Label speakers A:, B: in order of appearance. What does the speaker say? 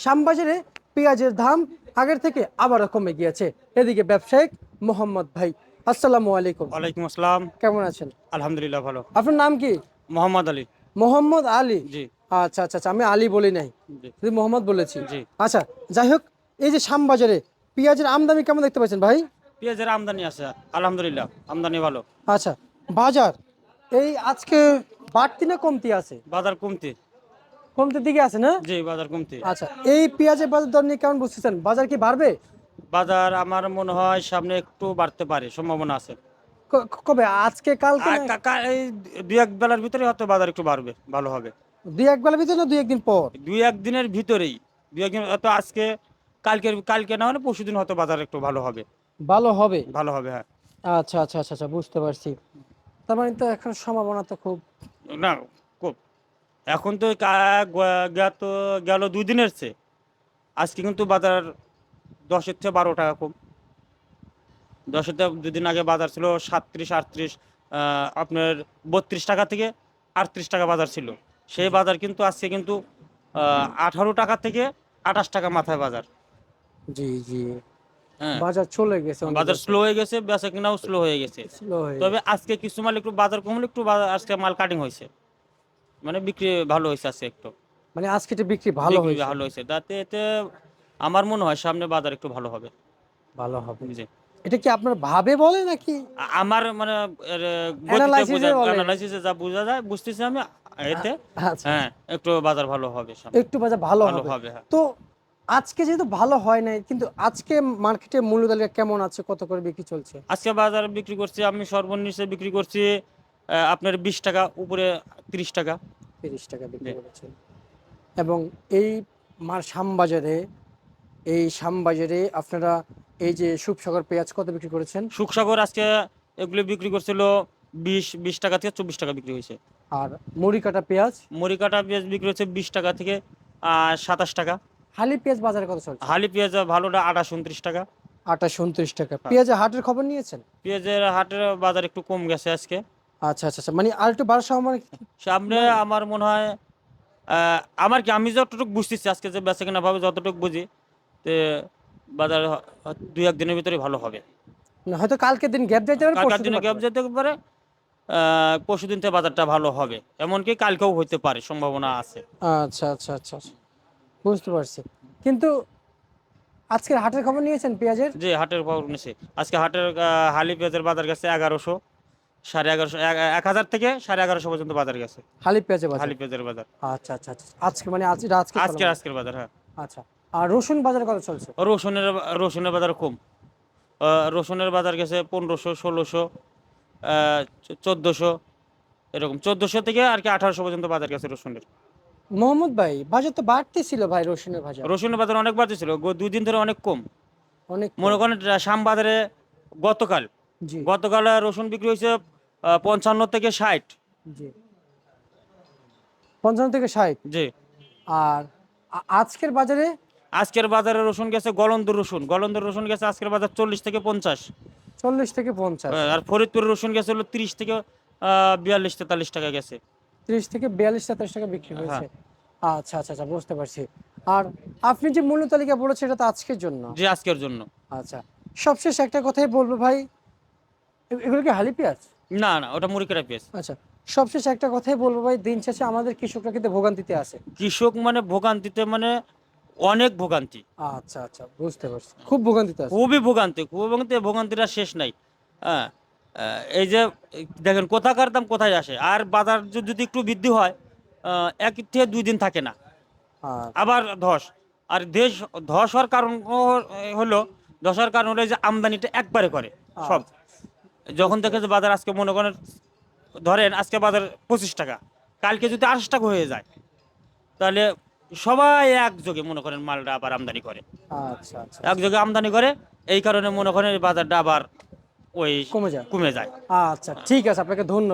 A: শ্যামবাজারে পেঁয়াজের দাম আগের থেকে আবারও কমে গিয়েছে। এদিকে ব্যবসায়িক মোহাম্মদ ভাই, আসসালামু আলাইকুম।
B: ওয়ালাইকুম আসসালাম।
A: কেমন আছেন?
B: আলহামদুলিল্লাহ ভালো।
A: আপনার নাম কি?
B: মোহাম্মদ আলী।
A: মোহাম্মদ আলী।
B: জি।
A: আচ্ছা আচ্ছা আচ্ছা, আমি আলী বলি নাই,
B: জি।
A: শুধু মোহাম্মদ বলেছি।
B: জি।
A: আচ্ছা, যাই হোক, এই যে শ্যামবাজারে পেঁয়াজের আমদানি কেমন দেখতে পাচ্ছেন ভাই?
B: পেঁয়াজের আমদানি আছে, আলহামদুলিল্লাহ আমদানি ভালো।
A: আচ্ছা, বাজার এই আজকে বাড়তি না কমতি আছে?
B: বাজার কমতি।
A: কমতির দিকে আছে না?
B: জি, বাজার কমতি।
A: আচ্ছা, এই পেঁয়াজের বাজার দর নিয়ে কেমন বুঝতেছেন? বাজার কি বাড়বে?
B: বাজার আমার মনে হয় সামনে একটু বাড়তে পারে, সম্ভাবনা আছে।
A: কবে? আজকে, কালকে
B: আর
A: না?
B: এই দুই এক বেলার ভিতরে হয়তো বাজার একটু বাড়বে, ভালো হবে।
A: দুই এক বেলার ভিতরে না দুই একদিন পর?
B: দুই এক দিনের ভিতরেই, দুই একদিন হয়তো আজকে কালকে না হলে পরশুদিন হয়তো বাজার একটু ভালো হবে।
A: ভালো হবে?
B: ভালো হবে, হ্যাঁ।
A: আচ্ছা আচ্ছা আচ্ছা আচ্ছা, বুঝতে পারছি। তার মানে তো এখন সম্ভাবনা তো খুব।
B: না, এখন তো গেল 2 দিনের চেয়ে আজকে কিন্তু বাজার 10 থেকে 12 টাকা কম। 2 দিন আগে বাজার ছিল 37-38, আপনার 32 টাকা থেকে 38 টাকা বাজার ছিল। সেই বাজার কিন্তু আজকে কিন্তু 18 টাকা থেকে 28 টাকা মাথায় বাজার।
A: জি জি,
B: হ্যাঁ,
A: বাজার চলে গেছে অনেক
B: বাজার
A: বেশি।
B: স্লো হয়ে গেছে, বেচা কিনাও স্লো হয়ে গেছে।
A: স্লো হয়ে
B: তবে
A: গেছে।
B: আজকে কিছু মাল একটু বাজার কমলে একটু আজকে মাল কাটিং হয়েছে, মানে বিক্রি ভালো হয়েছে আজকে একটু।
A: মানে আজকে এটা বিক্রি ভালো
B: বিক্রি
A: হয়েছে?
B: ভালো হয়েছে, তাতে এতে আমার মনে হয় সামনে বাজার একটু ভালো হবে।
A: ভালো হবে?
B: জি।
A: এটা কি আপনার ভাবে বলে নাকি
B: আমার মানে গতিতে
A: অ্যানালাইসিসে বলে?
B: অ্যানালাইসিসে যা বোঝা যায়, বুঝতেছি আমি এতে।
A: আচ্ছা,
B: হ্যাঁ, একটু বাজার ভালো হবে সামনে।
A: একটু বাজার ভালো
B: ভালো
A: হবে।
B: হবে, হ্যাঁ।
A: তো আজকে যেহেতু ভালো হয় নাই, কিন্তু আজকে মার্কেটে মূল্য তালিকা কেমন আছে, কত করে বিক্রি চলছে?
B: আজকে বাজার বিক্রি করছি আমি সর্বনিচে বিক্রি করছি আপনার 20 টাকা, উপরে 30 টাকা।
A: 30 টাকা বিক্রি
B: জি।
A: করেছেন। এবং এই শ্যামবাজারে, এই শ্যামবাজারে আপনারা এই যে সুপসাগর পেঁয়াজ কত বিক্রি করেছেন?
B: সুখসাগর আজকে এগুলো বিক্রি করছিল 20 টাকা থেকে 24 টাকা বিক্রি হয়েছে।
A: আর মুড়িকাটা পেঁয়াজ?
B: মরিকাটা পেঁয়াজ বিক্রি হচ্ছে 20 টাকা থেকে 27 টাকা।
A: হালি পেঁয়াজ বাজারে কত চলছে?
B: হালি পেঁয়াজ ভালোটা 28-29 টাকা।
A: 28-29 টাকা।
B: হ্যাঁ।
A: পেঁয়াজের হাটের খবর নিয়েছেন?
B: পেঁয়াজের হাটের বাজার একটু কম গেছে আজকে।
A: আচ্ছা আচ্ছা আচ্ছা, মানে আর একটু বাড়ার সম্ভাবনা
B: সামনে
A: নাই?
B: আমার মনে হয় আমি যতটুকু বুঝতেছি আজকে যে বেচা কেনা ভাবে যতটুকু বুঝি, তে বাজার 2-1 দিনের ভিতরে ভালো হবে।
A: না, হয়তো কালকে দিন গ্যাপ যাইতে পারে,
B: কালকার
A: পরশু দিন
B: দিনে
A: বাড়তে
B: গ্যাপ
A: পারে।
B: যেতে পারে, পরশু দিন থেকে বাজারটা ভালো হবে, এমনকি কালকেও হইতে পারে, সম্ভাবনা আছে।
A: আচ্ছা আচ্ছা আচ্ছা আচ্ছা, বুঝতে পারছি। কিন্তু আজকের হাটের খবর নিয়েছেন পেঁয়াজের?
B: যে হাটের খবর নিছে আজকে হাটের হালি পেঁয়াজের বাজার গেছে 1100, 1150, 1000 থেকে 1150 পর্যন্ত বাজার গেছে।
A: হালি পেঁয়াজের বাজার?
B: হালি পেঁয়াজের বাজার
A: আচ্ছা আচ্ছা আচ্ছা, আজকে মানে আজকে চলা মানে?
B: আজকের বাজার, হ্যাঁ।
A: আচ্ছা, আর রসুন বাজার কত চলছে?
B: রসুনের রসুনের বাজার কম। রসুনের বাজার গেছে 1500, 1600, 1400, এরকম 1400 থেকে আর কি 1800 পর্যন্ত বাজার গেছে রসুনের।
A: মোহাম্মদ ভাই, বাজার তো বাড়তি ছিল ভাই, রসুনের বাজার
B: রসুনের বাজার অনেক বাড়তি ছিল, 2 দিন ধরে অনেক কম।
A: অনেক
B: মনে
A: কম।
B: করেন শ্যাম বাজারে গতকাল
A: জি
B: গতকাল রসুন বিক্রি হয়েছে 55 থেকে 60।
A: জি, 55 থেকে 60।
B: জি।
A: আর আজকের বাজারে?
B: আজকের বাজারে রসুন গেছে গলন্দর রসুন গেছে আজকের বাজার 40 থেকে 50।
A: 40 থেকে 50।
B: আর ফরিদপুরের রসুন গেছে হলো 30 থেকে 42-43 টাকা গেছে।
A: 30 থেকে 42-43 টাকা বিক্রি
B: হ্যাঁ।
A: হয়েছে। আচ্ছা আচ্ছা আচ্ছা, বুঝতে পারছি। আর আপনি যে মূল্য তালিকা বলেছেন, এটা তো আজকের জন্য?
B: জি, আজকের জন্য।
A: আচ্ছা, সবশেষ একটা কথাই বলবো ভাই, এগুলো কি হালি পেঁয়াজ?
B: না না, ওটা মুড়িকাটা পেঁয়াজ।
A: আচ্ছা, সবশেষ একটা কথাই বলবো ভাই, দিন শেষে আমাদের কৃষকরা কিন্তু ভোগান্তিতে আছে।
B: কৃষক মানে ভোগান্তিতে, মানে অনেক ভোগান্তি।
A: আচ্ছা আচ্ছা, বুঝতে পারছি, খুব ভোগান্তিতে আছে।
B: খুবই ভোগান্তি, ভোগান্তিটা শেষ নাই। হ্যাঁ। এই যে দেখেন কোথাকার দাম কোথায় আসে, আর বাজার যদি একটু বৃদ্ধি হয় 1 থেকে 2 দিন থাকে না,
A: আচ্ছা
B: আবার ধস। আর ধস হওয়ার কারণ হলো ধস হওয়ার কারণ হলো এই যে আমদানিটা একবারে করে সব।
A: আচ্ছা,
B: যখন দেখে যে বাজার আজকে মনে করেন, ধরেন আজকে বাজার 25 টাকা, কালকে যদি 28 টাকা হয়ে যায়, তাহলে সবাই একযোগে মনে করেন মালটা আবার আমদানি করে,
A: আচ্ছা আচ্ছা,
B: একযোগে আমদানি করে। এই কারণে মনে করেন এই বাজারটা আবার ওই
A: কমে যায়।
B: কমে যায়।
A: আচ্ছা, ঠিক আছে, আপনাকে ধন্যবাদ।